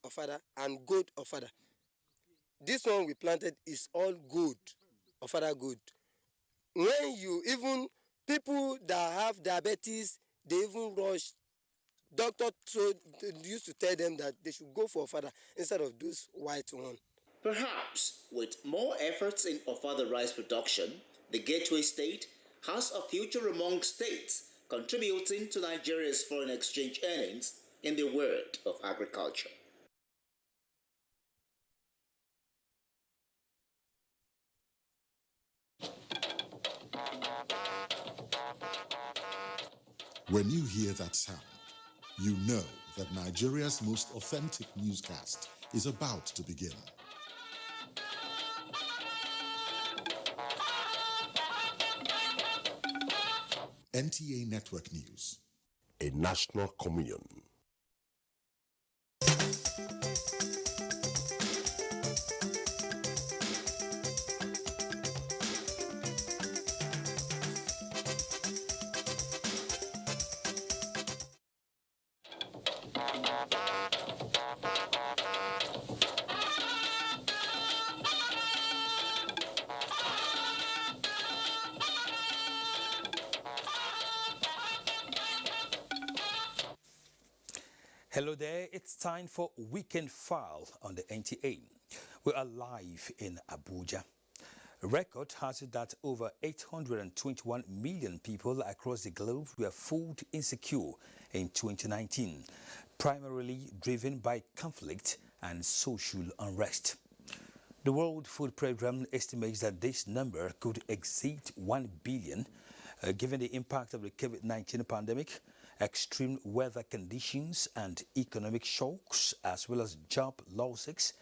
ofada and gold ofada. This one we planted is all good, ofada good. When you even people that have diabetes, they even rush. Doctor used to tell them that they should go for ofada instead of those white one. Perhaps with more efforts in ofada rice production, the Gateway State has a future among states contributing to Nigeria's foreign exchange earnings in the world of agriculture. When you hear that sound, you know that Nigeria's most authentic newscast is about to begin. NTA Network News. A national communion. Hello there, it's time for Weekend File on the NTA. We are live in Abuja. Record has it that over 821 million people across the globe were food insecure in 2019, primarily driven by conflict and social unrest. The World Food Programme estimates that this number could exceed 1 billion, given the impact of the COVID-19 pandemic, extreme weather conditions and economic shocks, as well as job losses,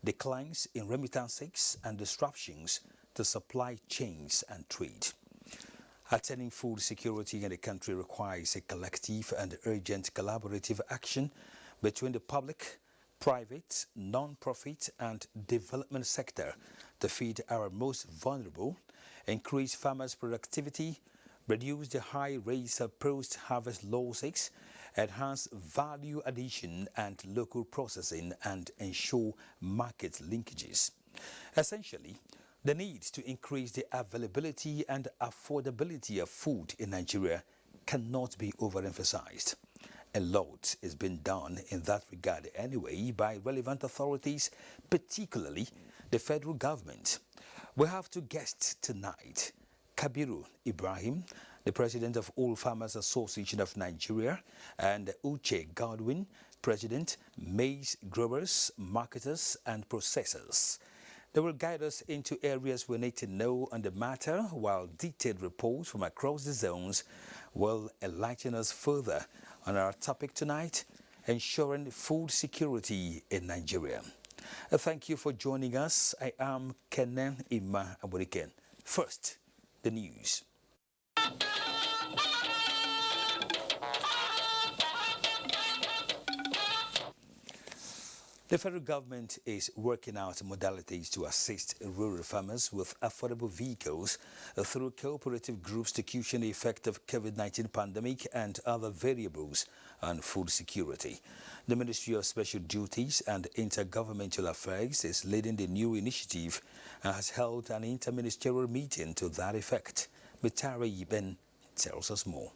declines in remittances and disruptions to supply chains and trade. Attaining food security in the country requires a collective and urgent collaborative action between the public, private, non-profit and development sector to feed our most vulnerable, increase farmers' productivity, reduce the high rates of post-harvest losses, enhance value addition and local processing, and ensure market linkages. Essentially, the need to increase the availability and affordability of food in Nigeria cannot be overemphasized. A lot is being done in that regard anyway by relevant authorities, particularly the federal government. We have two guests tonight. Kabiru Ibrahim, the president of All Farmers Association of Nigeria, and Uche Godwin, president, Maize Growers, Marketers and Processors. They will guide us into areas we need to know on the matter, while detailed reports from across the zones will enlighten us further on our topic tonight, ensuring food security in Nigeria. Thank you for joining us. I am Kenan Ima Aburiken. First, the news. The federal government is working out modalities to assist rural farmers with affordable vehicles through cooperative groups to cushion the effect of COVID-19 pandemic and other variables on food security. The Ministry of Special Duties and Intergovernmental Affairs is leading the new initiative and has held an interministerial meeting to that effect. Bitara Yiben tells us more.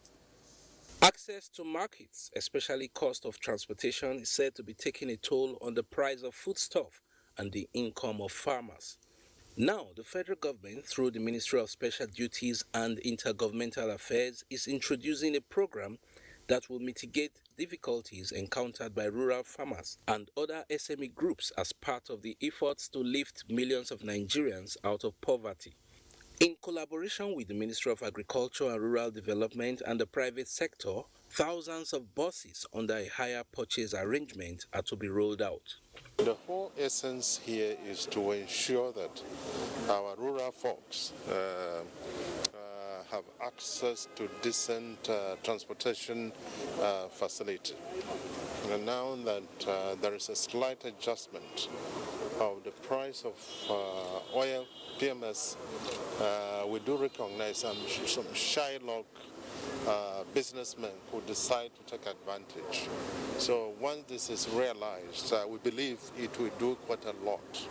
Access to markets, especially cost of transportation, is said to be taking a toll on the price of foodstuff and the income of farmers. Now, the federal government, through the Ministry of Special Duties and Intergovernmental Affairs, is introducing a program that will mitigate difficulties encountered by rural farmers and other SME groups as part of the efforts to lift millions of Nigerians out of poverty. In collaboration with the Ministry of Agriculture and Rural Development and the private sector, thousands of buses under a hire purchase arrangement are to be rolled out. The whole essence here is to ensure that our rural folks have access to decent transportation facility. And now that there is a slight adjustment of the price of oil, PMS, we do recognize some Shylock businessmen who decide to take advantage. So once this is realized, we believe it will do quite a lot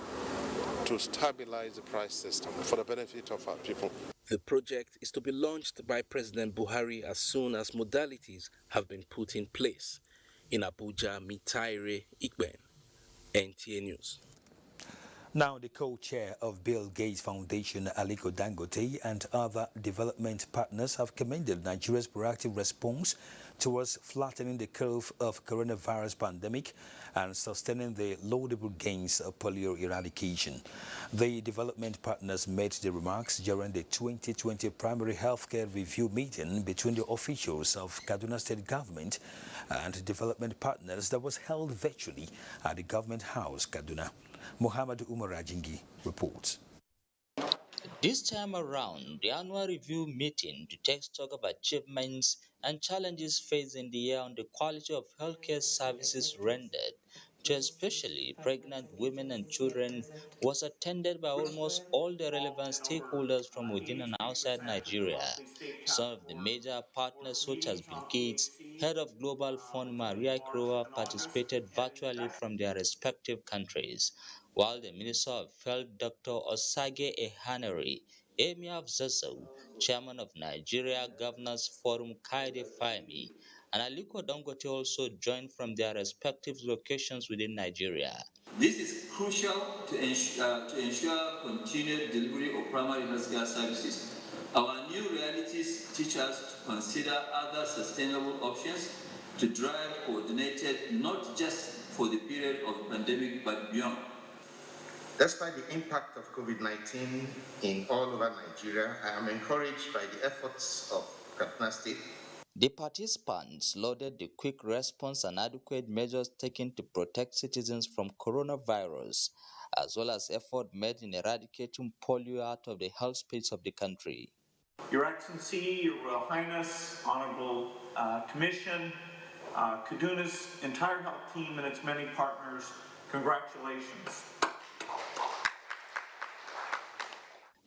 to stabilize the price system for the benefit of our people. The project is to be launched by President Buhari as soon as modalities have been put in place. In Abuja, Mitaire Ikben, NTA News. Now, the co-chair of Bill Gates Foundation, Aliko Dangote, and other development partners have commended Nigeria's proactive response towards flattening the curve of coronavirus pandemic and sustaining the laudable gains of polio eradication. The development partners made the remarks during the 2020 primary healthcare review meeting between the officials of Kaduna State Government and development partners that was held virtually at the Government House, Kaduna. Muhammad Umar Ajingi reports. This time around, the annual review meeting to take stock of achievements and challenges faced in the year on the quality of healthcare services rendered to especially pregnant women and children was attended by almost all the relevant stakeholders from within and outside Nigeria. Some of the major partners such as Bill Gates, head of Global Fund Maria Ikroa, participated virtually from their respective countries, while the Minister of Health, Dr. Osage Ehaneri, Emir of Zazzau, Chairman of Nigeria Governors Forum Kaide Fahimi, and Aliko Dangote also joined from their respective locations within Nigeria. This is crucial to ensure continued delivery of primary healthcare services. Our new realities teach us to consider other sustainable options to drive coordinated, not just for the period of the pandemic, but beyond. Despite the impact of COVID-19 in all over Nigeria, I am encouraged by the efforts of Kaduna State. The participants lauded the quick response and adequate measures taken to protect citizens from coronavirus, as well as effort made in eradicating polio out of the health space of the country. Your Excellency, Your Royal Highness, Honorable Commission, Kaduna's entire health team and its many partners, congratulations.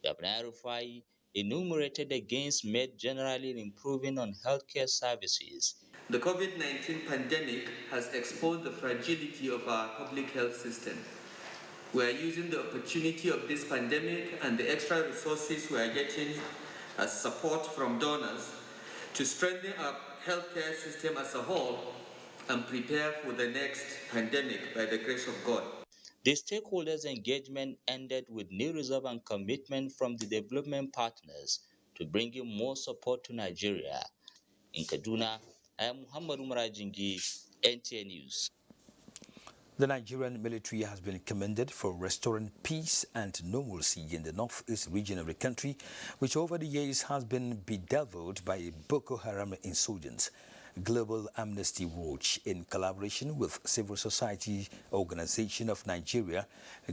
Governor Rufai enumerated the gains made generally in improving on healthcare services. The COVID-19 pandemic has exposed the fragility of our public health system. We are using the opportunity of this pandemic and the extra resources we are getting as support from donors to strengthen our healthcare system as a whole and prepare for the next pandemic by the grace of God. The stakeholders' engagement ended with new resolve and commitment from the development partners to bringing more support to Nigeria. In Kaduna, I am Muhammad Umar Ajingi, NTA News. The Nigerian military has been commended for restoring peace and normalcy in the northeast region of the country, which over the years has been bedeviled by Boko Haram insurgents. Global Amnesty Watch, in collaboration with Civil Society Organization of Nigeria,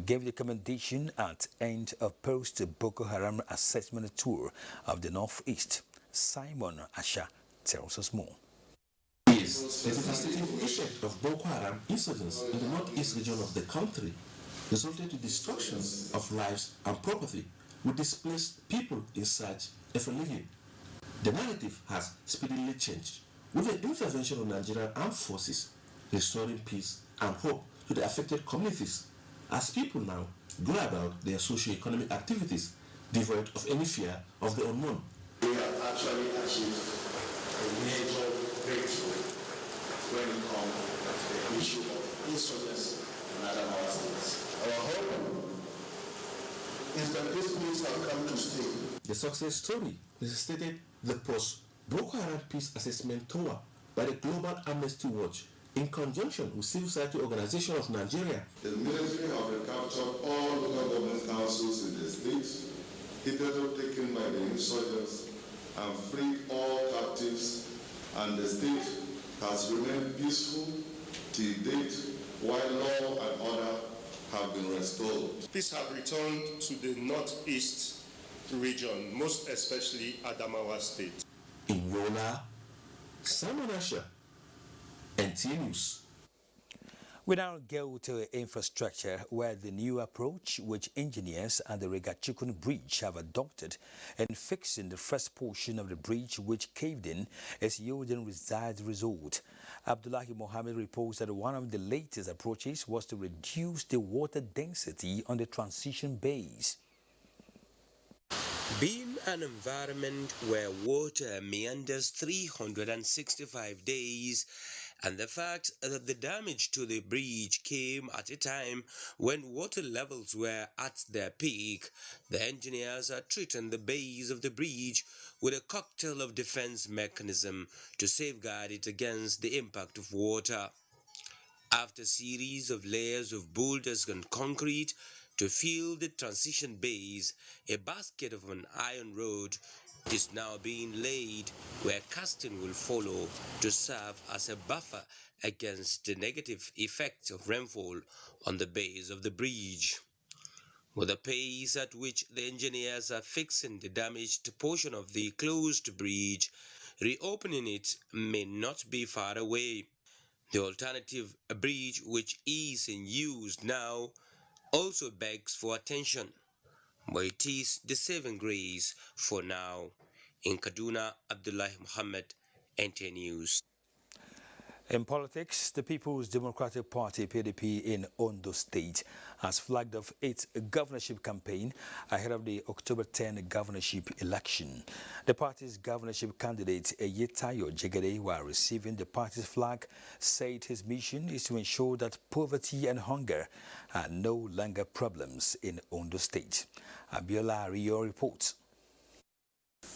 gave the commendation at end of post-Boko Haram assessment tour of the Northeast. Simon Asha tells us more. The devastating effect of Boko Haram insurgents in the northeast region of the country resulted in destruction of lives and property, with displaced people in search of a living. The narrative has speedily changed, with the intervention of Nigerian armed forces restoring peace and hope to the affected communities, as people now go about their socio-economic activities devoid of any fear of the unknown. We have actually achieved a major breakthrough when it comes to the issue of insurgency in Adamawa states. Our hope is that this peace has come to stay. The success story necessitated the post-Boko Haram Peace Assessment Tour by the Global Amnesty Watch in conjunction with Civil Society Organization of Nigeria. The military have recaptured all local government councils in the state, hitherto taken by the insurgents, and freed all captives, and the state has remained peaceful till date, while law and order have been restored. Peace have returned to the northeast region, most especially Adamawa State. In Yola, Simon Asha, NTA News. We now go to infrastructure, where the new approach which engineers and the Regachukun Bridge have adopted in fixing the first portion of the bridge which caved in is yielding desired result. Abdullahi Mohammed reports that one of the latest approaches was to reduce the water density on the transition bays. Being an environment where water meanders 365 days, and the fact that the damage to the bridge came at a time when water levels were at their peak, the engineers are treating the base of the bridge with a cocktail of defense mechanism to safeguard it against the impact of water. After a series of layers of boulders and concrete to fill the transition base, a basket of an iron rod is now being laid where casting will follow to serve as a buffer against the negative effects of rainfall on the base of the bridge. With the pace at which the engineers are fixing the damaged portion of the closed bridge, reopening it may not be far away. The alternative bridge, which is in use now, also begs for attention, but it is the saving grace for now. In Kaduna, Abdullahi Muhammad, NTA News. In politics, the People's Democratic Party, PDP, in Ondo State has flagged off its governorship campaign ahead of the October 10 governorship election. The party's governorship candidate, Eyitayo Jegede, while receiving the party's flag, said his mission is to ensure that poverty and hunger are no longer problems in Ondo State. Abiola Rio reports.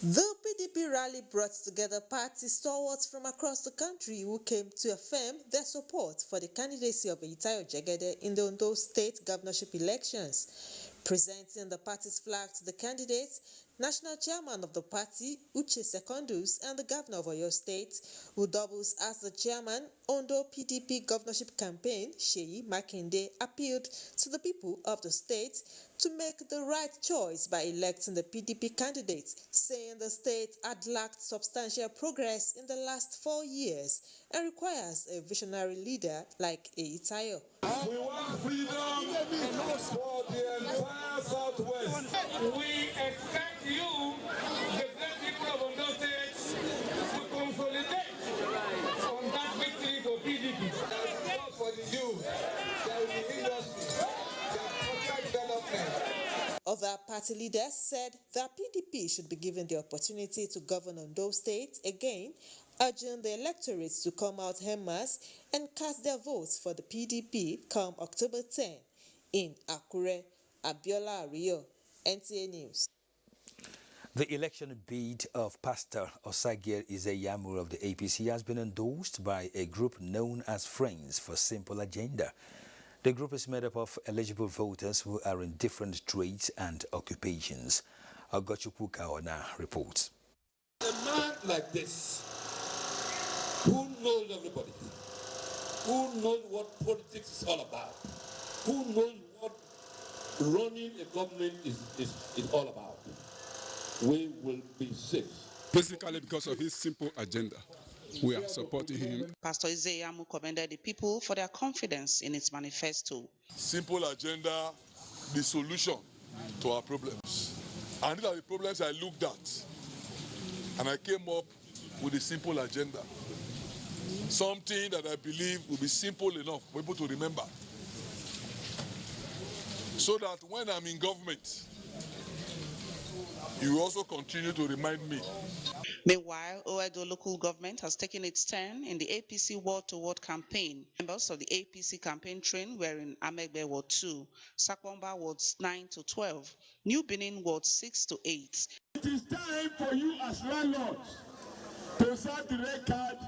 The PDP rally brought together party stalwarts from across the country who came to affirm their support for the candidacy of Eyitayo Jegede in the Ondo State governorship elections. Presenting the party's flag to the candidates, National Chairman of the party, Uche Secondus, and the Governor of Oyo State, who doubles as the Chairman, Ondo PDP governorship campaign, Seyi Makinde, appealed to the people of the state to make the right choice by electing the PDP candidates, saying the state had lacked substantial progress in the last 4 years and requires a visionary leader like Eyitayo. We want freedom for the entire Southwest. We expect you, the great people of Ondo State, to consolidate on that victory for PDP. For the youth, there will be industry, there will be development. Other party leaders said that PDP should be given the opportunity to govern Ondo State again, urging the electorate to come out en masse and cast their votes for the PDP come October 10. In Akure, Abiola Rio, NTA News. The election bid of Pastor Osagier Izeyamu of the APC has been endorsed by a group known as Friends for Simple Agenda. The group is made up of eligible voters who are in different trades and occupations. Ogochukwu Kaona reports. A man like this, who knows everybody, who knows what politics is all about, who knows what running a government is all about, we will be safe. Basically because of his simple agenda, we are supporting him. Pastor Izeyamu commended the people for their confidence in its manifesto. Simple agenda, the solution to our problems. And these are the problems I looked at. And I came up with a simple agenda. Something that I believe will be simple enough for people to remember. So that when I'm in government, you also continue to remind me. Meanwhile, Oedo local government has taken its turn in the APC ward-to-ward campaign. Members of the APC campaign train were in Amegbe Ward 2, Sakwamba Wards 9 to 12, New Benin Wards 6 to 8. It is time for you as landlords to serve the red card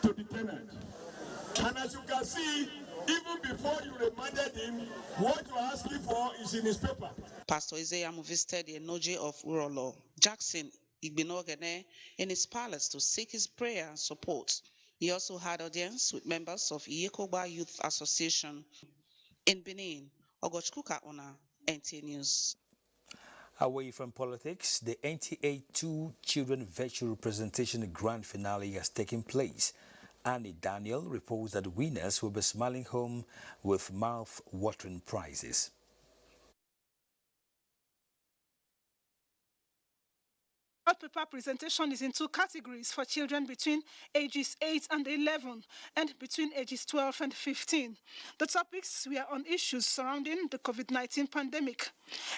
to the tenant. And as you can see, even before you reminded him, what you're asking for is in his paper. Pastor Izeyamu visited the Enoje of Urolo, Jackson Igbinogene, in his palace to seek his prayer and support. He also had audience with members of Iyekoba Youth Association. In Benin, Ogochukwu Kaona, NTA News. Away from politics, the NTA 2 Children Virtual Representation Grand Finale has taken place Annie Daniel reports that winners will be smiling home with mouth-watering prizes. Paper presentation is in two categories for children between ages 8 and 11 and between ages 12 and 15. The topics were on issues surrounding the COVID-19 pandemic.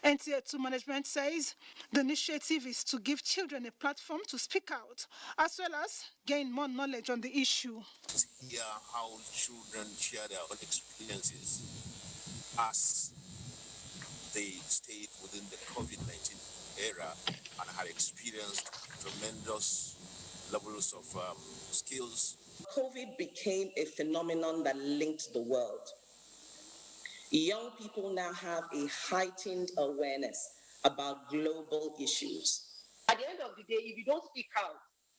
NTA 2 management says the initiative is to give children a platform to speak out as well as gain more knowledge on the issue. Hear how children share their own experiences as they stayed within the COVID-19 era and had experienced tremendous levels of skills. COVID became a phenomenon that linked the world. Young people now have a heightened awareness about global issues. At the end of the day, if you don't speak out,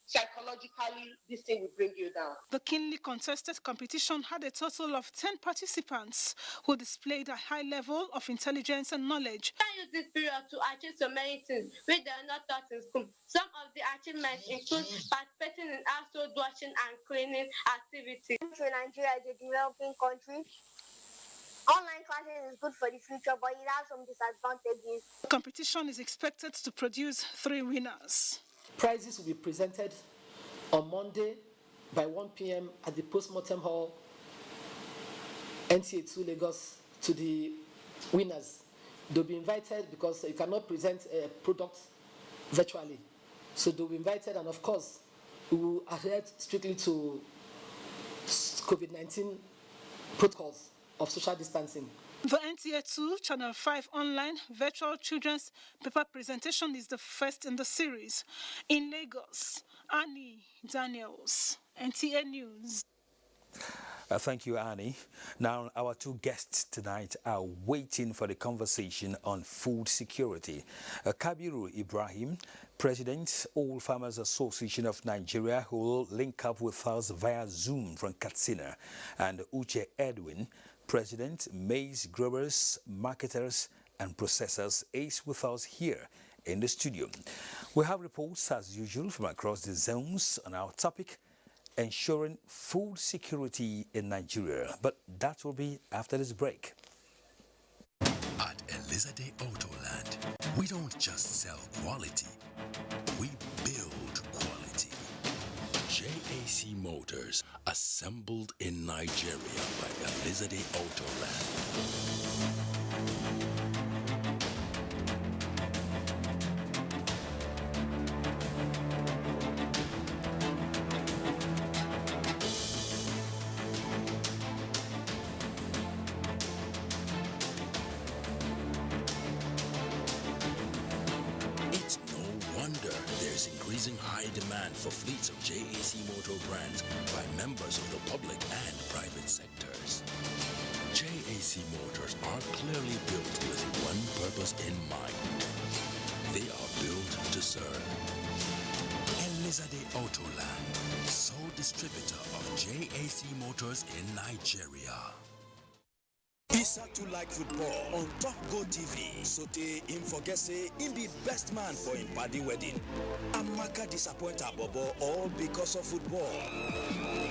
psychologically, this thing will bring you down. The keenly contested competition had a total of 10 participants who displayed a high level of intelligence and knowledge. I use this period to achieve so many things which they are not taught in school. Some of the achievements include participating in household washing and cleaning activities. Nigeria is a developing country. Online classes is good for the future, but it has some disadvantages. The competition is expected to produce 3 winners. Prizes will be presented on Monday by 1 p.m. at the Postmortem Hall, NTA 2 Lagos, to the winners. They'll be invited because you cannot present a product virtually. So they'll be invited, and of course, we will adhere strictly to COVID-19 protocols of social distancing. The NTA 2 Channel 5 online virtual children's paper presentation is the first in the series. In Lagos, Annie Daniels, NTA News. Thank you, Annie. Now, our 2 guests tonight are waiting for the conversation on food security. Kabiru Ibrahim, President, All Farmers Association of Nigeria, who will link up with us via Zoom from Katsina, and Uche Edwin, President, Maize Growers, Marketers and Processors, is with us here in the studio. We have reports as usual from across the zones on our topic, ensuring food security in Nigeria. But that will be after this break. At Elizade Autoland, we don't just sell quality, we build quality. JAC Motors, assembled in Nigeria by Elizade Autoland. High demand for fleets of JAC Motor brands by members of the public and private sectors. JAC Motors are clearly built with one purpose in mind. They are built to serve. Elizade Autoland, sole distributor of JAC Motors in Nigeria. Issa too like football on Top Go TV. So they him forget say him be best man for him party wedding. Amaka disappoint her bobo all because of football.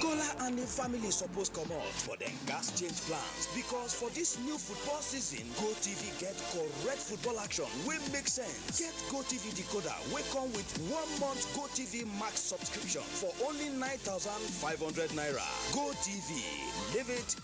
Kola and the family supposed come out, but then gas change plans because for this new football season, Go TV get correct football action will make sense. Get Go TV decoder, we come with 1 month Go TV Max subscription for only 9,500 naira. Go TV, live it.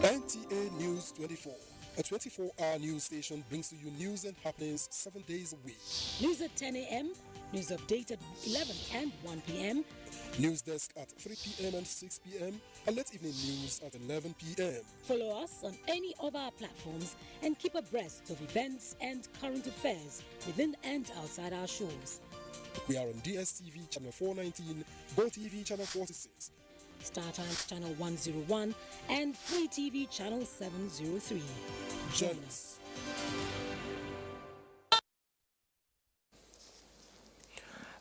NTA News 24. A 24-hour news station brings to you news and happenings 7 days a week. News at 10 a.m., news update at 11 and 1 p.m. News desk at 3 p.m. and 6 p.m. and late evening news at 11 p.m. Follow us on any of our platforms and keep abreast of events and current affairs within and outside our shores. We are on DSTV channel 419, GoTV channel 46, Star Times channel 101, and Free TV channel 703. Join us.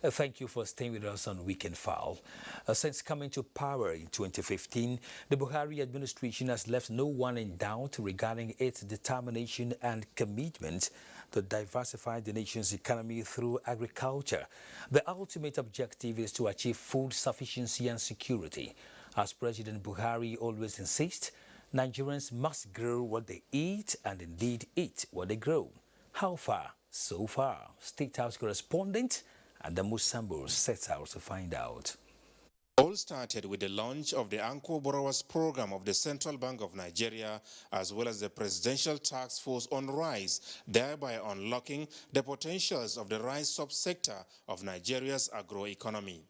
Thank you for staying with us on Weekend File. Since coming to power in 2015, the Buhari administration has left no one in doubt regarding its determination and commitment to diversify the nation's economy through agriculture. The ultimate objective is to achieve food sufficiency and security. As President Buhari always insists, Nigerians must grow what they eat and indeed eat what they grow. How far? So far. State House correspondent Adamu Sambo sets out to find out. All started with the launch of the Anchor Borrowers Program of the Central Bank of Nigeria, as well as the Presidential Task Force on Rice, thereby unlocking the potentials of the rice subsector of Nigeria's agroeconomy.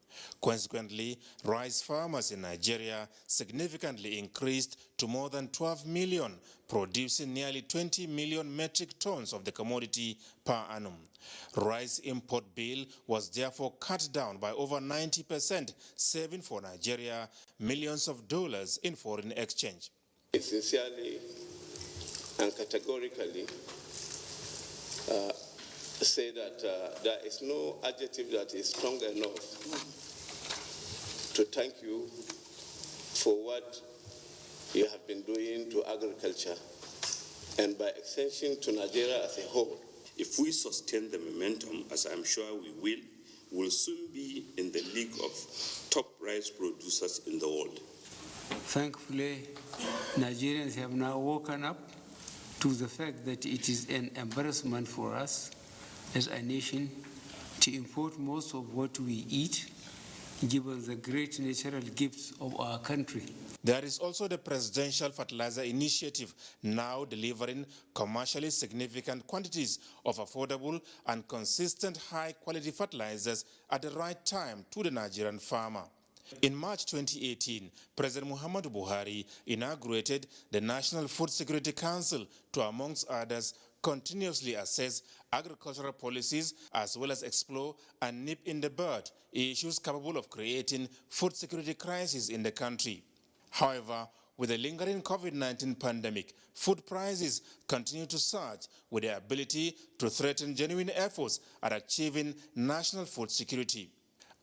Consequently, rice farmers in Nigeria significantly increased to more than 12 million, producing nearly 20 million metric tons of the commodity per annum. Rice import bill was therefore cut down by over 90%, saving for Nigeria millions of dollars in foreign exchange. Sincerely and categorically say that there is no adjective that is strong enough to thank you for what you have been doing to agriculture and by extension to Nigeria as a whole. If we sustain the momentum, as I'm sure we will soon be in the league of top rice producers in the world. Thankfully, Nigerians have now woken up to the fact that it is an embarrassment for us as a nation to import most of what we eat, given the great natural gifts of our country. There is also the Presidential Fertilizer Initiative, now delivering commercially significant quantities of affordable and consistent high-quality fertilizers at the right time to the Nigerian farmer. In March 2018, President Muhammadu Buhari inaugurated the National Food Security Council to, amongst others, continuously assess agricultural policies as well as explore and nip in the bud issues capable of creating food security crisis in the country. However, with the lingering COVID-19 pandemic, food prices continue to surge with their ability to threaten genuine efforts at achieving national food security.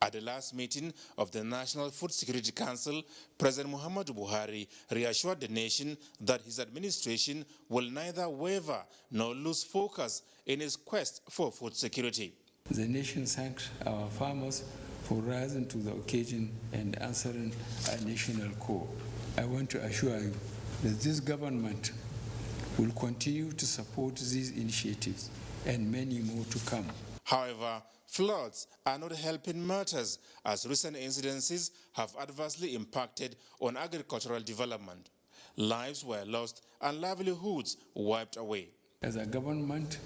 At the last meeting of the National Food Security Council, President Muhammadu Buhari reassured the nation that his administration will neither waver nor lose focus in its quest for food security. The nation thanks our farmers for rising to the occasion and answering our national call. I want to assure you that this government will continue to support these initiatives and many more to come. However, floods are not helping matters, as recent incidences have adversely impacted on agricultural development. Lives were lost and livelihoods wiped away. As a government,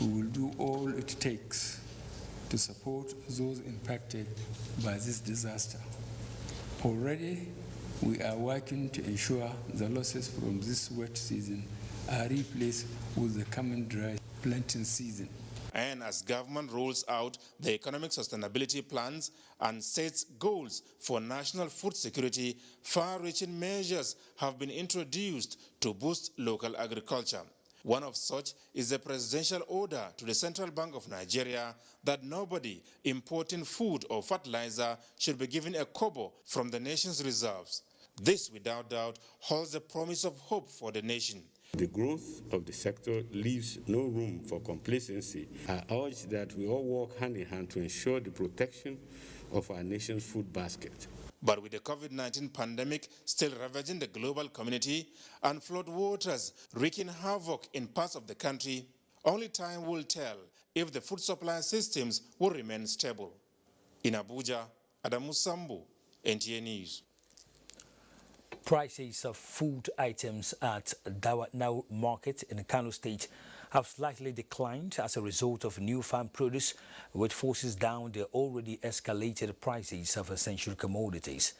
we will do all it takes to support those impacted by this disaster. Already, we are working to ensure the losses from this wet season are replaced with the coming dry planting season. And as government rolls out the economic sustainability plans and sets goals for national food security, far-reaching measures have been introduced to boost local agriculture. One of such is the presidential order to the Central Bank of Nigeria that nobody importing food or fertilizer should be given a kobo from the nation's reserves. This, without doubt, holds the promise of hope for the nation. The growth of the sector leaves no room for complacency. I urge that we all work hand in hand to ensure the protection of our nation's food basket. But with the COVID-19 pandemic still ravaging the global community and flood waters wreaking havoc in parts of the country, only time will tell if the food supply systems will remain stable. In Abuja, Adamu Sambu, NTA News. Prices of food items at Dawatnau Market in Kano State have slightly declined as a result of new farm produce, which forces down the already escalated prices of essential commodities.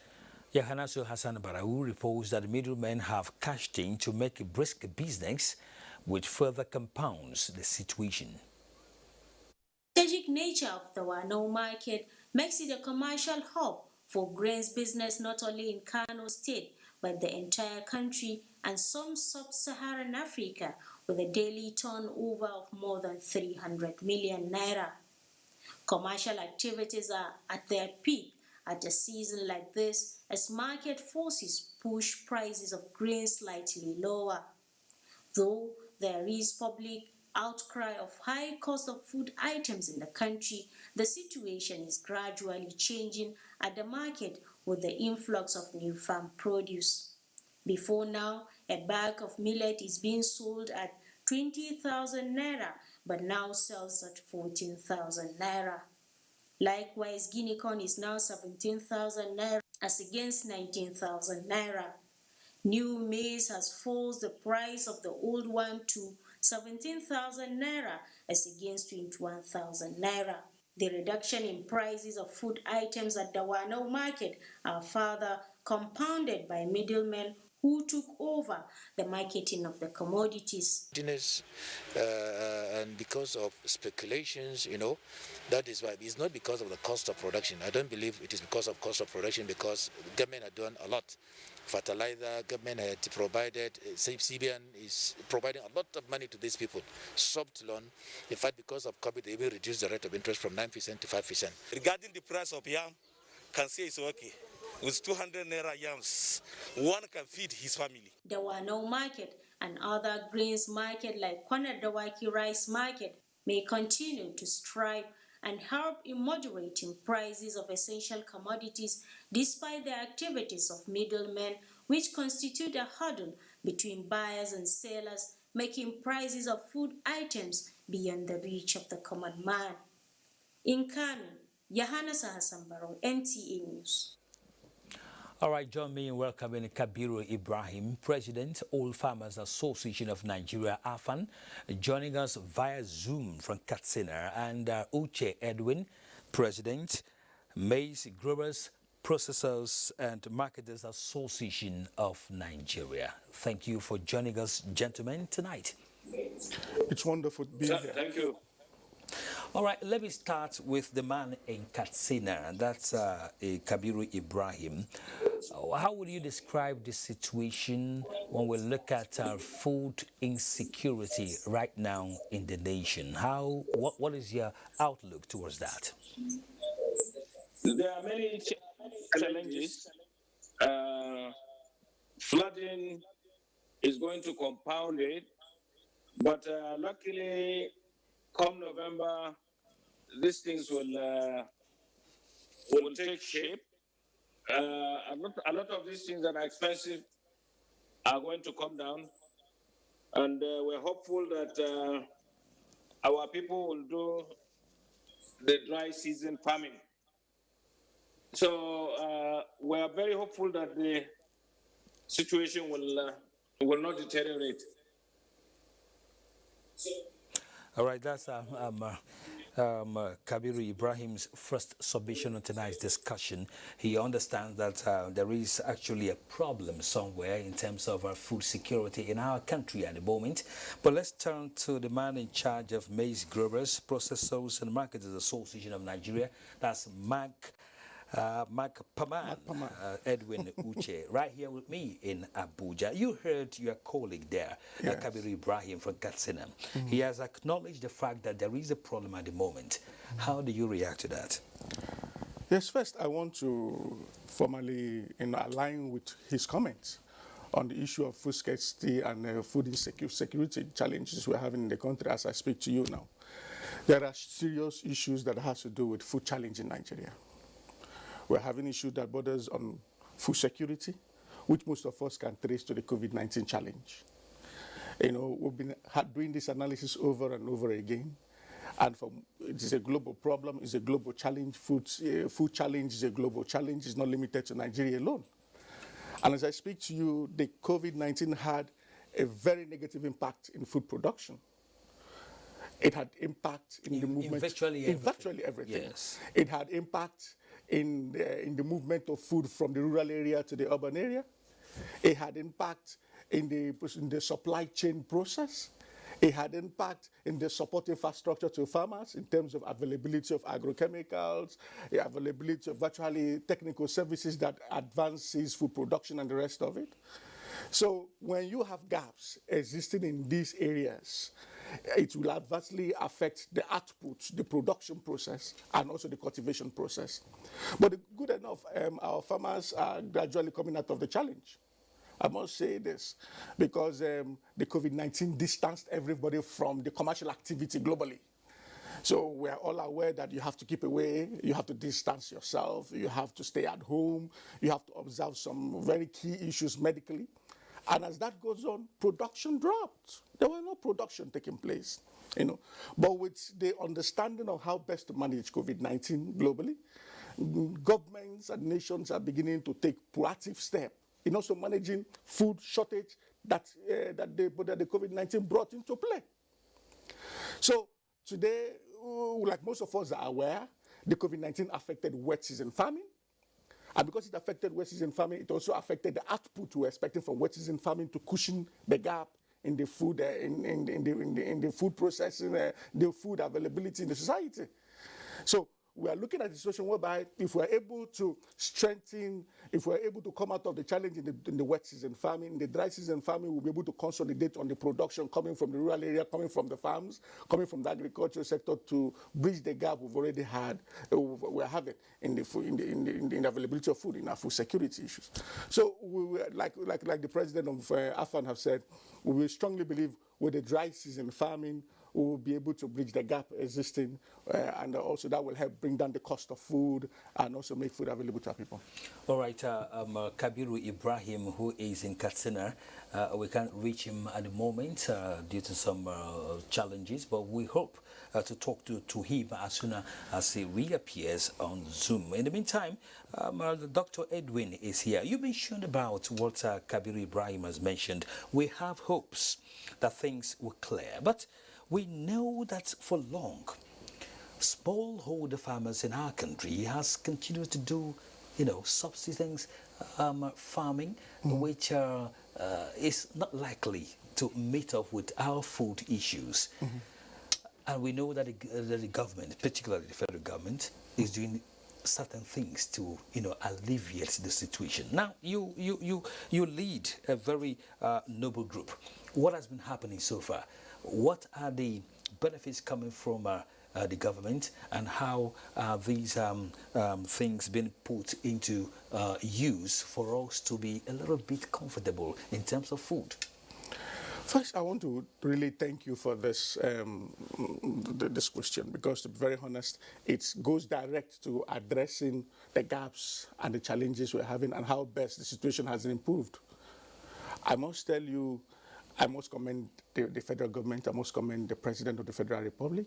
Yahanaso Hassan Barau reports that middlemen have cashed in to make a brisk business, which further compounds the situation. Strategic nature of the Wano market makes it a commercial hub for grains business not only in Kano State but the entire country and some sub-Saharan Africa, with a daily turnover of more than 300 million naira. Commercial activities are at their peak at a season like this as market forces push prices of grains slightly lower. Though there is public outcry of high cost of food items in the country, the situation is gradually changing at the market with the influx of new farm produce. Before now, a bag of millet is being sold at 20,000 naira, but now sells at 14,000 naira. Likewise, guinea corn is now 17,000 naira as against 19,000 naira. New maize has forced the price of the old one to 17,000 naira as against 21,000 naira. The reduction in prices of food items at the Wano market are further compounded by middlemen who took over the marketing of the commodities. And because of speculations, that is why. It's not because of the cost of production. I don't believe it is because of cost of production, because the government had done a lot. Fertilizer, government had provided, CBN is providing a lot of money to these people. Soft loan. In fact, because of COVID, they will reduce the rate of interest from 9% to 5%. Regarding the price of yam, can say it's okay. With 200 naira yams, one can feed his family. The Wano market and other grains market like Kwana Dawaki rice market may continue to strive and help in moderating prices of essential commodities despite the activities of middlemen, which constitute a hurdle between buyers and sellers, making prices of food items beyond the reach of the common man. In Kano, Yahana Sahasambaro, NTA News. All right, join me in welcoming Kabiru Ibrahim, President, All Farmers Association of Nigeria, AFAN, joining us via Zoom from Katsina, and Uche Edwin, President, Maize Growers, Processors and Marketers Association of Nigeria. Thank you for joining us, gentlemen, tonight. It's wonderful being here. Thank you. All right, let me start with the man in Katsina, and that's Kabiru Ibrahim. How would you describe the situation when we look at food insecurity right now in the nation? What is your outlook towards that? There are many challenges. Flooding is going to compound it, but luckily, come November, these things will take shape. A lot of these things that are expensive are going to come down, and we're hopeful that our people will do the dry season farming. So we are very hopeful that the situation will not deteriorate. All right, that's Kabiru Ibrahim's first submission on tonight's discussion. He understands that there is actually a problem somewhere in terms of our food security in our country at the moment. But let's turn to the man in charge of Maize Growers, Processors and Marketers Association of Nigeria. That's Mark Paman, Edwin Uche, right here with me in Abuja. You heard your colleague there, yes. Kabiru Ibrahim from Katsina. He has acknowledged the fact that there is a problem at the moment. How do you react to that? Yes, first I want to formally align with his comments on the issue of food scarcity and food insecurity challenges we're having in the country as I speak to you now. There are serious issues that has to do with food challenge in Nigeria. We're having issues that borders on food security, which most of us can trace to the COVID-19 challenge. We've been doing this analysis over and over again, and it is a global problem, it's a global challenge. Food challenge is a global challenge, it's not limited to Nigeria alone. And as I speak to you, the COVID-19 had a very negative impact in food production. It had impact in the movement. In virtually everything. Yes. It had impact in the movement of food from the rural area to the urban area. It had impact in the supply chain process. It had impact in the support infrastructure to farmers in terms of availability of agrochemicals, the availability of virtually technical services that advances food production and the rest of it. So when you have gaps existing in these areas, it will adversely affect the output, the production process, and also the cultivation process. But good enough, our farmers are gradually coming out of the challenge. I must say this, because the COVID-19 distanced everybody from the commercial activity globally. So we are all aware that you have to keep away, you have to distance yourself, you have to stay at home, you have to observe some very key issues medically. And as that goes on, production dropped. There was no production taking place, you know. But with the understanding of how best to manage COVID-19 globally, governments and nations are beginning to take proactive steps in also managing food shortage that the COVID-19 brought into play. So today, like most of us are aware, the COVID-19 affected wet season farming. And because it affected wet season farming, it also affected the output we're expecting from wet season farming to cushion the gap in the food, in the food processing, the food availability in the society. So we are looking at a situation whereby if we're able to strengthen, if we're able to come out of the challenge in the wet season farming, in the dry season farming, we'll be able to consolidate on the production coming from the rural area, coming from the farms, coming from the agricultural sector to bridge the gap we've already had, we're having in the food, in the availability of food, in our food security issues. So we like the president of AFAN have said, we strongly believe with the dry season farming, we will be able to bridge the gap existing, and also that will help bring down the cost of food and also make food available to our people. All right, Kabiru Ibrahim, who is in Katsina, we can't reach him at the moment due to some challenges, but we hope to talk to him as soon as he reappears on Zoom. In the meantime, Dr. Edwin is here. You mentioned about what Kabiru Ibrahim has mentioned. We have hopes that things will clear, but we know that for long, smallholder farmers in our country has continued to do, subsistence farming, which is not likely to meet up with our food issues. Mm-hmm. And we know that the government, particularly the federal government, is doing certain things to, alleviate the situation. Now, you lead a very noble group. What has been happening so far? What are the benefits coming from the government, and how are these things being put into use for us to be a little bit comfortable in terms of food? First, I want to really thank you for this this question, because to be very honest, it goes direct to addressing the gaps and the challenges we're having and how best the situation has improved. I must tell you, I must commend the federal government, I must commend the President of the Federal Republic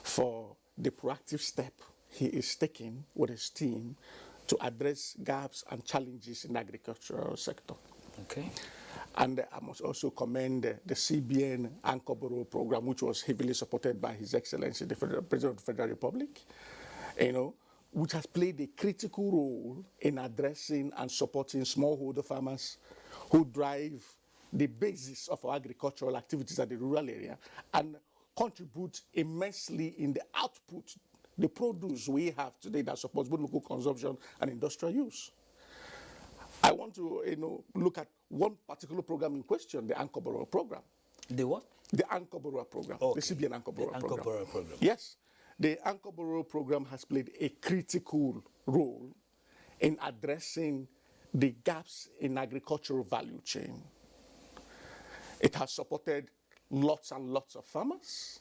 for the proactive step he is taking with his team to address gaps and challenges in the agricultural sector. Okay. And I must also commend the CBN Anchor Borrow program, which was heavily supported by His Excellency, the President of the Federal Republic, which has played a critical role in addressing and supporting smallholder farmers who drive the basis of our agricultural activities at the rural area and contribute immensely in the output, the produce we have today that supports both local consumption and industrial use. I want to look at one particular program in question, the Anchor Borrow program. The what? The Anchor Borrow program, okay. The CBN Anchor Borrow program. Anchor Borrow program. Yes, the Anchor Borrow program has played a critical role in addressing the gaps in agricultural value chain. It has supported lots and lots of farmers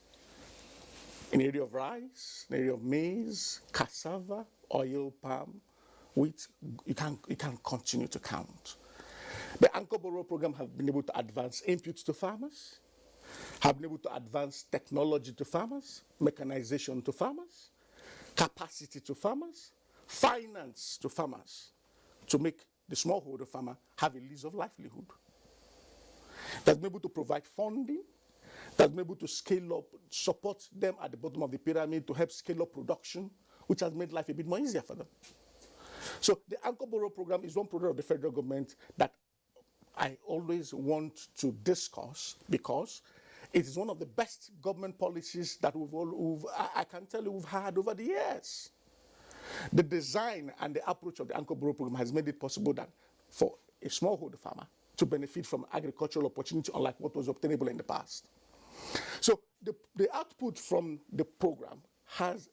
in the area of rice, in the area of maize, cassava, oil palm, wheat. You can continue to count. The Anchor Borrow program has been able to advance inputs to farmers, have been able to advance technology to farmers, mechanization to farmers, capacity to farmers, finance to farmers, to make the smallholder farmer have a lease of livelihood. That's been able to provide funding, that's been able to scale up, support them at the bottom of the pyramid to help scale up production, which has made life a bit more easier for them. So the Anchor Borrow program is one product of the federal government that I always want to discuss, because It is one of the best government policies that I can tell you we've had over the years. The design and the approach of the Anchor Borrow program has made it possible that for a smallholder farmer to benefit from agricultural opportunity unlike what was obtainable in the past. So the output from the program has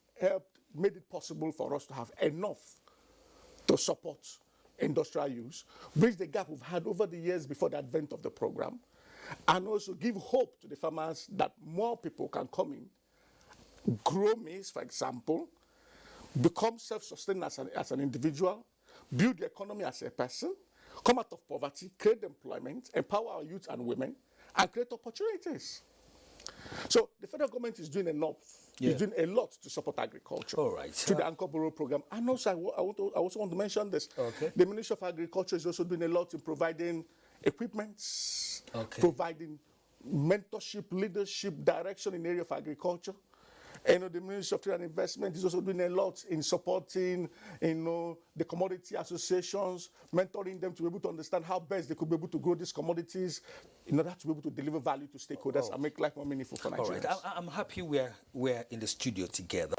made it possible for us to have enough to support industrial use, bridge the gap we've had over the years before the advent of the program, and also give hope to the farmers that more people can come in, grow maize, for example, become self-sustaining as an individual, build the economy as a person, come out of poverty, create employment, empower our youth and women, and create opportunities. So the federal government is doing enough. It's doing a lot to support agriculture. All right. To the Anchor Borrow program. And also, I also want to mention this. Okay. The Ministry of Agriculture is also doing a lot in providing equipment, providing mentorship, leadership, direction in the area of agriculture. And the Ministry of Trade and Investment is also doing a lot in supporting, the commodity associations, mentoring them to be able to understand how best they could be able to grow these commodities in order to be able to deliver value to stakeholders and make life more meaningful for Nigerians. All right, I'm happy we're in the studio together.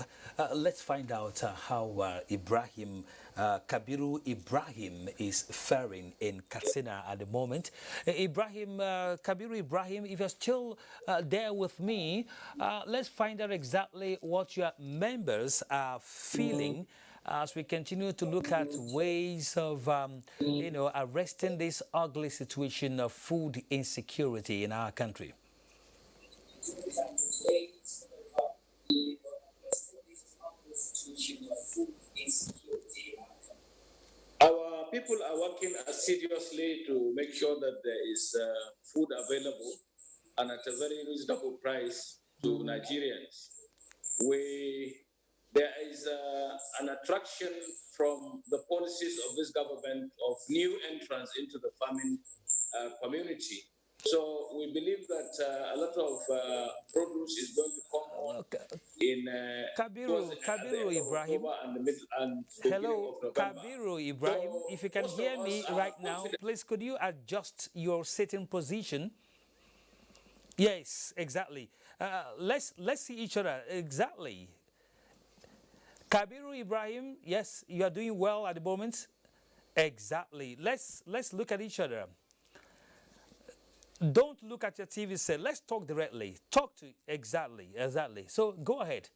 Let's find out how Ibrahim, Kabiru Ibrahim is faring in Katsina at the moment. Kabiru Ibrahim, if you're still there with me, let's find out exactly what your members are feeling as we continue to look at ways of, arresting this ugly situation of food insecurity in our country. Our people are working assiduously to make sure that there is food available and at a very reasonable price to Nigerians. There is an attraction from the policies of this government of new entrants into the farming community. So we believe that a lot of produce is going to come on in Kabiru Ibrahim. Hello, Kabiru Ibrahim. So if you can hear me right now, please could you adjust your sitting position? Yes, exactly. Let's see each other. Exactly. Kabiru Ibrahim, yes, you are doing well at the moment. Exactly. Let's look at each other. Don't look at your TV set. Let's talk directly. Talk to exactly. So go ahead.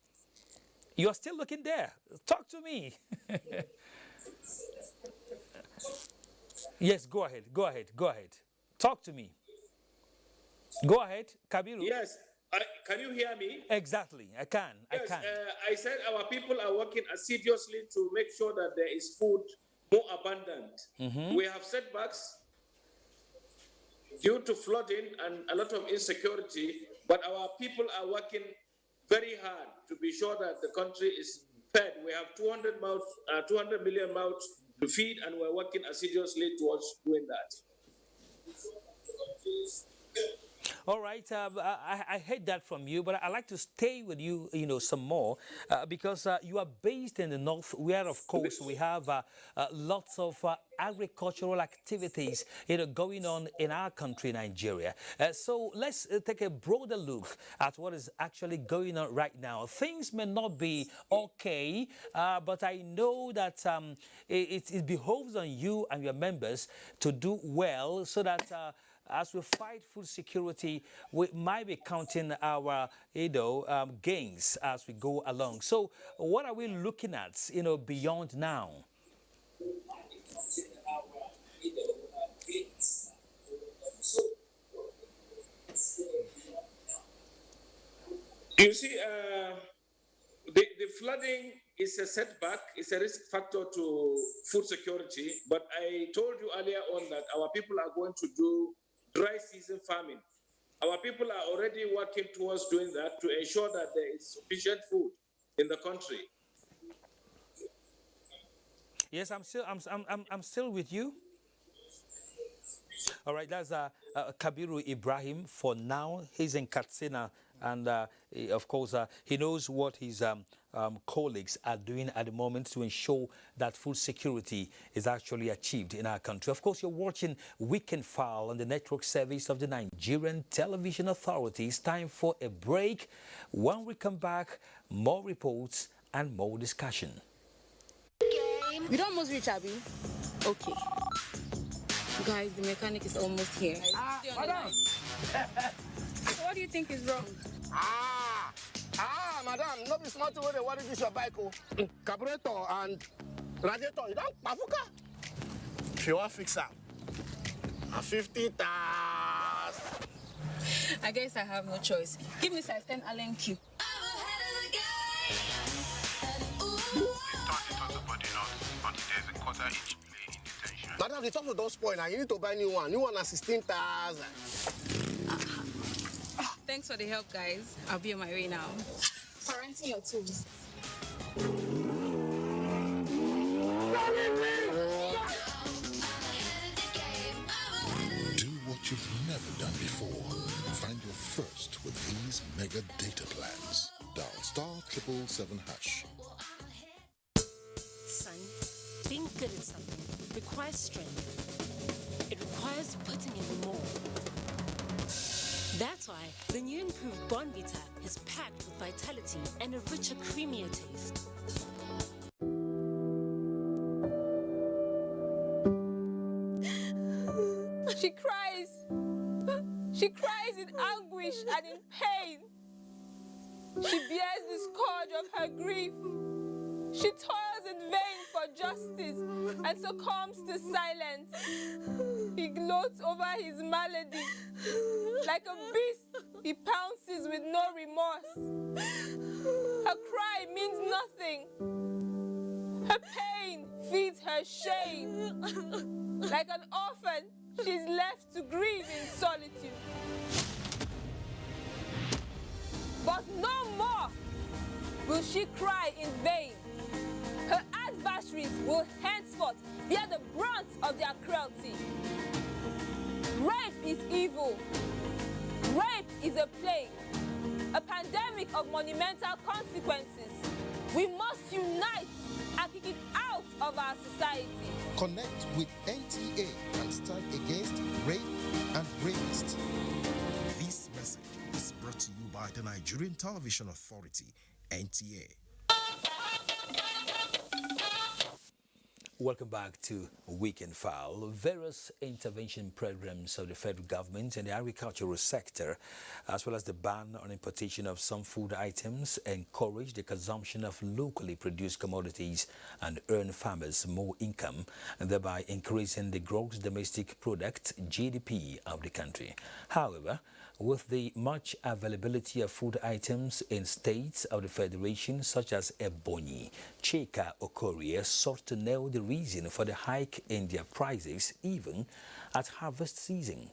You're still looking there. Talk to me. Yes, go ahead. Talk to me. Go ahead, Kabiru. Yes. Can you hear me? Exactly. I can. Yes, I said our people are working assiduously to make sure that there is food more abundant. We have setbacks due to flooding and a lot of insecurity, but our people are working very hard to be sure that the country is fed. We have 200 million mouths to feed, and we're working assiduously towards doing that. All right, I heard that from you, but I'd like to stay with you, some more, because you are based in the north, where, of course, we have lots of agricultural activities, going on in our country, Nigeria. So let's take a broader look at what is actually going on right now. Things may not be okay, but I know that it behoves on you and your members to do well so that as we fight food security, we might be counting our, gains as we go along. So what are we looking at, beyond now? You see, the flooding is a setback, it's a risk factor to food security, but I told you earlier on that our people are going to do dry season farming. Our people are already working towards doing that to ensure that there is sufficient food in the country. Yes, I'm still with you. All right, that's Kabiru Ibrahim. For now, he's in Katsina And of course, he knows what his colleagues are doing at the moment to ensure that food security is actually achieved in our country. Of course, you're watching Weekend File on the network service of the Nigerian Television Authority. It's time for a break. When we come back, more reports and more discussion. We don't almost reach, Abby. Okay. Guys, the mechanic is almost here. Madam! So what do you think is wrong? Madam, no be smart to worry this your bike, carburetor and radiator. You don't bafuka. If you want fix that, 50,000. I guess I have no choice. Give me size 10 Allen Q. Madam, the top don't spoil now. You need to buy new one. New one at 16,000. Thanks for the help, guys. I'll be on my way now. For renting your tools. Do what you've never done before. Find your first with these mega data plans. Dial *777#. Son, being good at something requires strength. It requires putting in more. That's why the new improved Bonvita is packed with vitality and a richer, creamier taste. She cries. She cries in anguish and in pain. She bears the scourge of her grief. She toils in vain for justice and succumbs to silence. He gloats over his malady. Like a beast, he pounces with no remorse. Her cry means nothing. Her pain feeds her shame. Like an orphan, she's left to grieve in solitude. But no more will she cry in vain. Her adversaries will henceforth bear the brunt of their cruelty. Rape is evil. Rape is a plague, a pandemic of monumental consequences. We must unite and kick it out of our society. Connect with NTA and stand against rape and rapists. This message is brought to you by the Nigerian Television Authority, NTA. Welcome back to Weekend File. Various intervention programs of the federal government and the agricultural sector, as well as the ban on importation of some food items, encourage the consumption of locally produced commodities and earn farmers more income, and thereby increasing the gross domestic product (GDP) of the country. However, with the much availability of food items in states of the Federation such as Ebonyi, Chika Okorie sought to know the reason for the hike in their prices even at harvest season.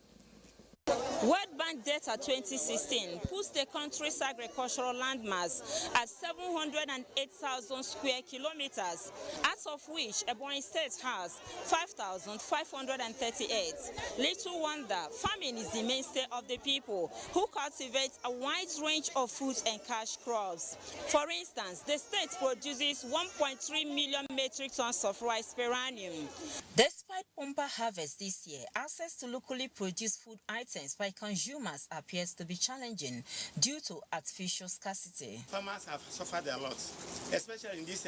World Bank data 2016 puts the country's agricultural landmass at 708,000 square kilometers, out of which Ebonyi State has 5,538. Little wonder, farming is the mainstay of the people who cultivate a wide range of fruits and cash crops. For instance, the state produces 1.3 million metric tons of rice per annum. Despite bumper harvest this year, access to locally produced food items by consumers appears to be challenging due to artificial scarcity. Farmers have suffered a lot, especially in this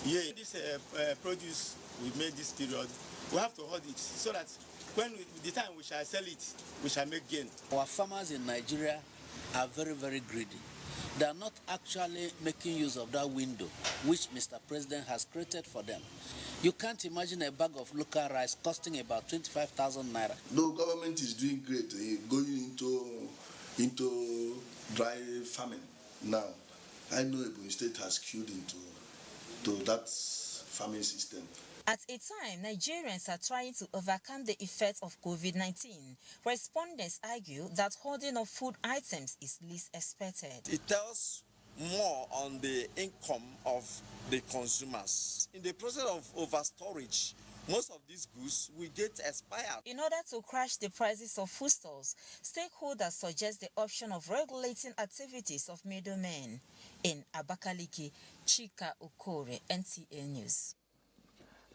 year. This produce we made this period, we have to hold it so that when the time we shall sell it, we shall make gain. Our farmers in Nigeria are very, very greedy. They are not actually making use of that window which Mr. President has created for them. You can't imagine a bag of local rice costing about 25,000 naira. No, government is doing great, going into dry farming now. I know Ebonyi State has queued into that farming system. At a time, Nigerians are trying to overcome the effects of COVID-19. Respondents argue that hoarding of food items is least expected. It tells more on the income of the consumers. In the process of overstorage most of these goods will get expired. In order to crash the prices of foodstuffs, stakeholders suggest the option of regulating activities of middlemen. In Abakaliki, Chika Okore, NTA News.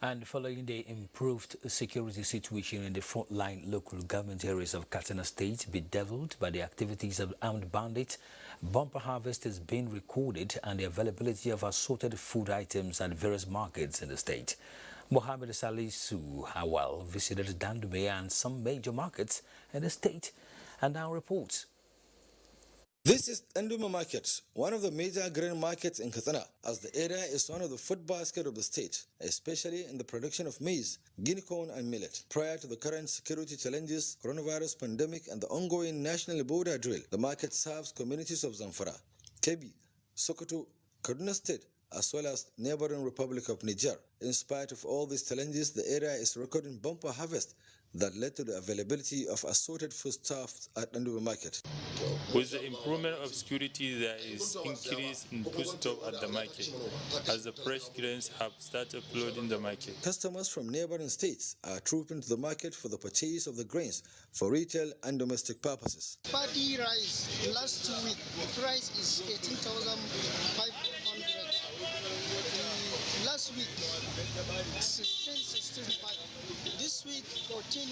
And following the improved security situation in the frontline local government areas of Katsina State bedeviled by the activities of armed bandits, bumper harvest is being recorded and the availability of assorted food items at various markets in the state. Mohammed Salisu Awal visited Dandume and some major markets in the state and now reports. This is Nduma Market, one of the major grain markets in Katsina, as the area is one of the food basket of the state, especially in the production of maize, guinea corn and millet. Prior to the current security challenges, coronavirus pandemic and the ongoing national border drill, the market serves communities of Zamfara, Kebbi, Sokoto, Kaduna State, as well as neighboring Republic of Niger. In spite of all these challenges, the area is recording bumper harvest that led to the availability of assorted foodstuffs at Nduma Market. With the improvement of security, there is increase in foodstuff at the market, as the fresh grains have started flooding the market. Customers from neighboring states are trooping to the market for the purchase of the grains for retail and domestic purposes. Paddy rice, last week, the price is 18,500. Last week, 16,500. This week, 14,500.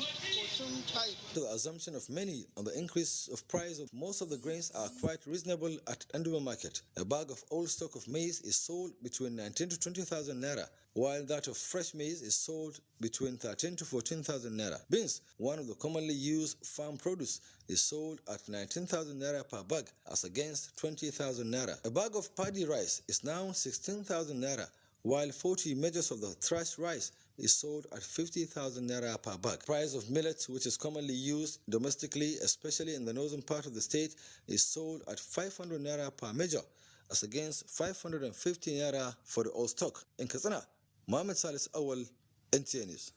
The assumption of many on the increase of price of most of the grains are quite reasonable at Nduma Market. A bag of old stock of maize is sold between 19 to 20,000 naira, while that of fresh maize is sold between 13 to 14,000 naira. Beans, one of the commonly used farm produce, is sold at 19,000 naira per bag as against 20,000 naira. A bag of paddy rice is now 16,000 naira, while 40 measures of the thresh rice is sold at 50,000 naira per bag. Price of millet, which is commonly used domestically, especially in the northern part of the state, is sold at 500 naira per measure, as against 550 naira for the old stock. In Katsina, Mohammed Salis Awal, NTA News.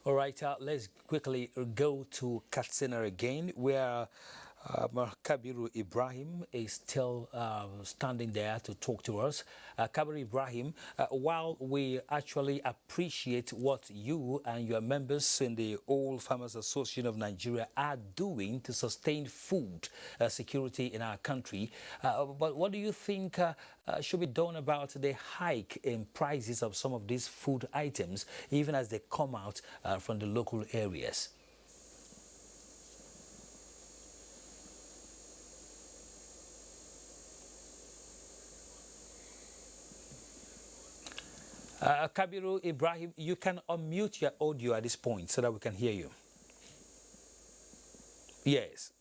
All right, let's quickly go to Katsina again, where Kabiru Ibrahim is still standing there to talk to us. Kabiru Ibrahim, while we actually appreciate what you and your members in the All Farmers Association of Nigeria are doing to sustain food security in our country, but what do you think should be done about the hike in prices of some of these food items, even as they come out from the local areas? Kabiru Ibrahim, you can unmute your audio at this point so that we can hear you. Yes.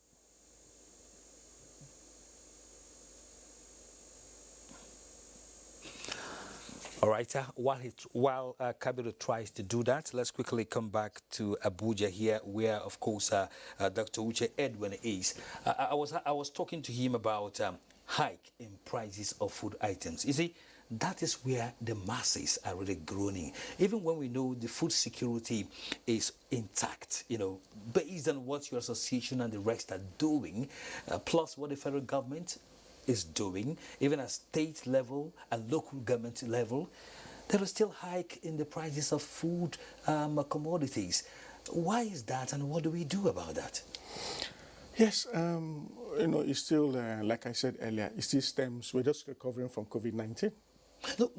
All right, while Kabiru tries to do that, let's quickly come back to Abuja here, where, of course, Dr. Uche Edwin is. I was talking to him about hike in prices of food items. You see, that is where the masses are really groaning. Even when we know the food security is intact, you know, based on what your association and the rest are doing, plus what the federal government is doing, even at state level and local government level, there is still hike in the prices of food commodities. Why is that, and what do we do about that? Yes, you know, it's still, like I said earlier, it still stems, we're just recovering from COVID-19. Look,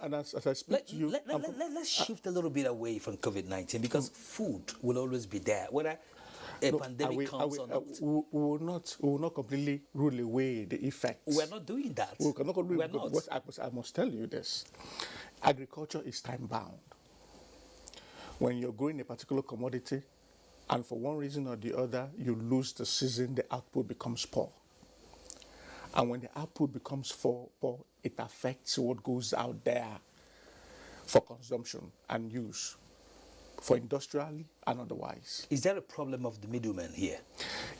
and as I speak to you... Let's shift a little bit away from COVID-19, because food will always be there, whether a pandemic comes or not. We will not completely rule away the effects. We're not doing that. We're not. I must tell you this. Agriculture is time-bound. When you're growing a particular commodity, and for one reason or the other, you lose the season, the output becomes poor. And when the output becomes poor, it affects what goes out there for consumption and use, for industrially and otherwise. Is there a problem of the middlemen here?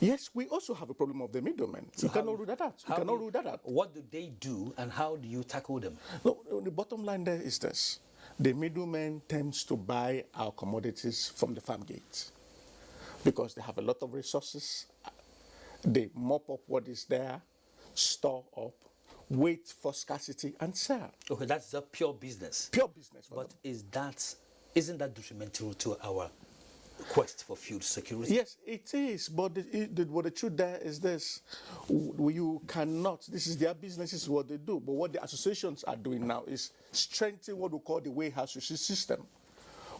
Yes, we also have a problem of the middlemen. You cannot rule that out. What do they do, and how do you tackle them? No, the bottom line there is this. The middleman tends to buy our commodities from the farm gates because they have a lot of resources. They mop up what is there, store up, wait for scarcity, and sell. Okay, that's a pure business. Pure business. But is that Isn't that detrimental to our quest for food security? Yes, it is, but what the truth there is this: you cannot. This is their business, this is what they do. But what the associations are doing now is strengthening what we call the warehouse receipt system,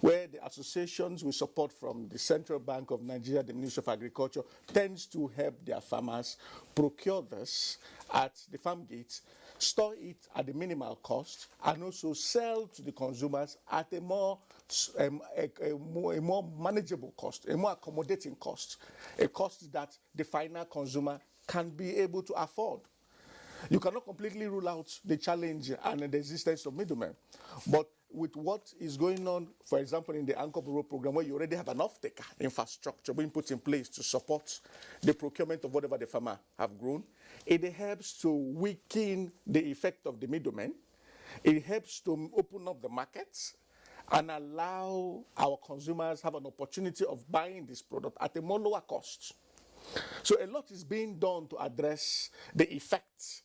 where the associations with support from the Central Bank of Nigeria, the Ministry of Agriculture, tends to help their farmers procure this at the farm gates, store it at the minimal cost, and also sell to the consumers at a more manageable cost, a more accommodating cost, a cost that the final consumer can be able to afford. You cannot completely rule out the challenge and the existence of middlemen, but with what is going on, for example, in the Anchor Road program, where you already have an off-taker infrastructure being put in place to support the procurement of whatever the farmer have grown, it helps to weaken the effect of the middlemen. It helps to open up the markets and allow our consumers have an opportunity of buying this product at a more lower cost. So a lot is being done to address the effects,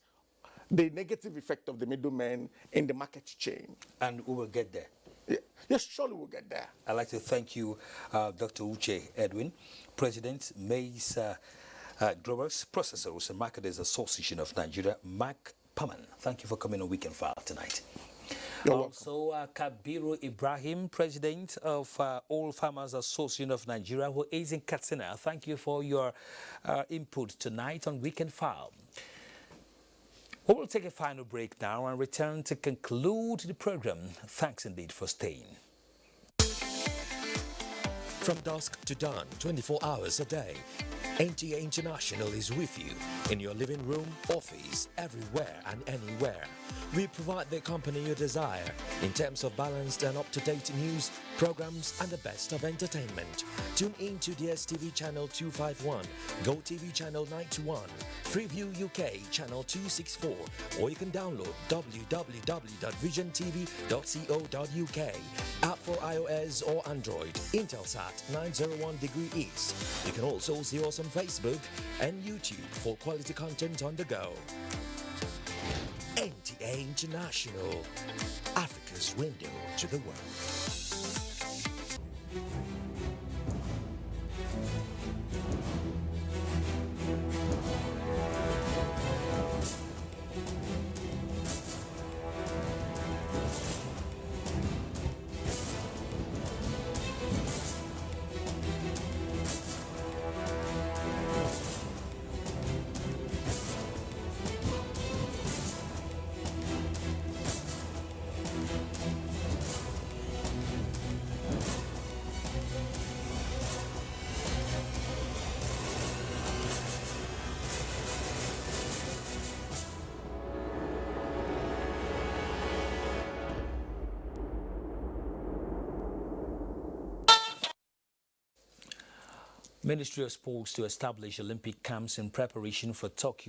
the negative effect of the middlemen in the market chain. And we will get there. Yes, surely we'll get there. I'd like to thank you, Dr. Uche Edwin, President, Maize Growers, Processors and Marketers Association of Nigeria, Mark Paman. Thank you for coming on Weekend File tonight. You're also, Kabiru Ibrahim, President of All Farmers Association of Nigeria, who is in Katsina. Thank you for your input tonight on Weekend File. We will take a final break now and return to conclude the program. Thanks indeed for staying. From dusk to dawn, 24 hours a day, NTA International is with you in your living room, office, everywhere and anywhere. We provide the company you desire in terms of balanced and up-to-date news, programs and the best of entertainment. Tune in to DSTV channel 251, GoTV channel 91, Freeview UK channel 264, or you can download www.visiontv.co.uk. App for iOS or Android, Intelsat 901 degree east. You can also see us on Facebook and YouTube for quality content on the go. NTA International, Africa's window to the world. Ministry of Sports to establish Olympic camps in preparation for Tokyo